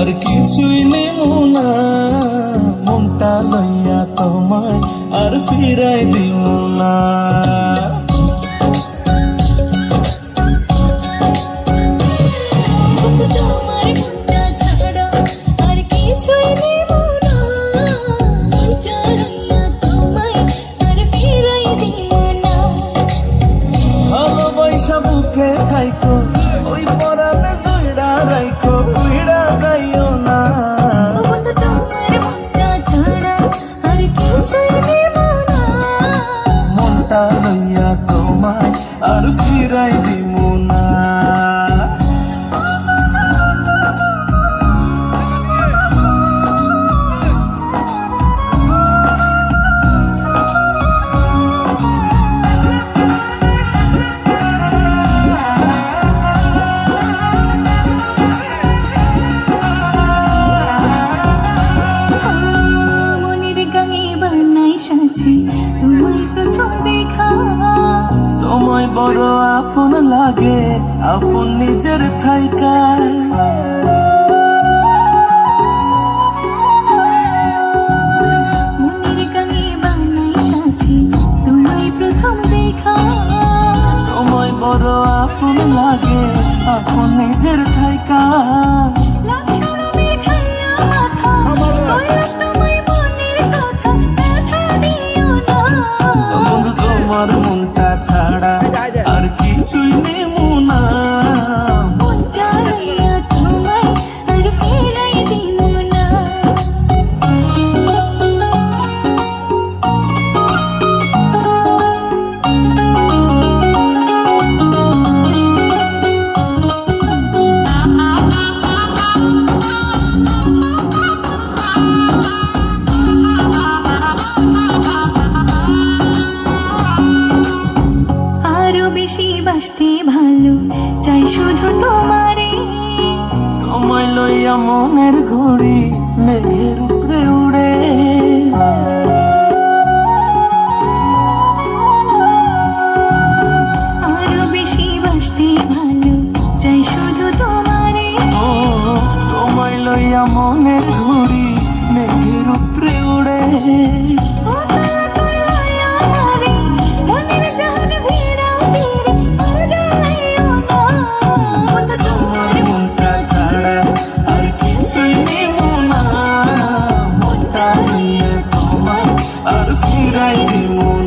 আর কিছুই নেমু না, মনটা লইয়া তোমায় আর ফিরাই দিব না। তোমার মনটা ছাড়া আর কিছুই নেব না, মনটা লইয়া তোমায় আর ফিরাই দিব না। ভালোবাসা বুকে থাইকো, ওই পরাণে জুড়া রাইখো, উইড়া যাইও না। তোমার মনটা ছাড়া আর কিছুই নেব না, মনটা লইয়া তোমায় আর ফিরাই দিব না। তোমায় প্রথম দেখা তোমায় বড় আপন লাগে, আপন নিজের থাইকা। মনের গানে বানাই সাজি তোমায় প্রথম দেখা। তোমায় বড় আপন লাগে, আপন নিজের থাইকা। তোমার মনটা ছাড়া আর কিছুই নেমু না, মনটা লইয়া তোমায় আর ফিরাই দিব না। বেশি বাসতে ভালো চাই শুধু তোমারে, তোমায় লইয়া মনের ঘড়ি মেঘের উপরে উড়ে। আরো বেশি বাসতে ভালো চাই শুধু তোমারে। ও তোমায় লইয়া মনের ঘড়ি মেঘের উপরে উড়ে। তোমার মনটা ছাড়া আর কিছুই নেমু না, মনটা লইয়া তোমায় আর ফিরাই দিব না।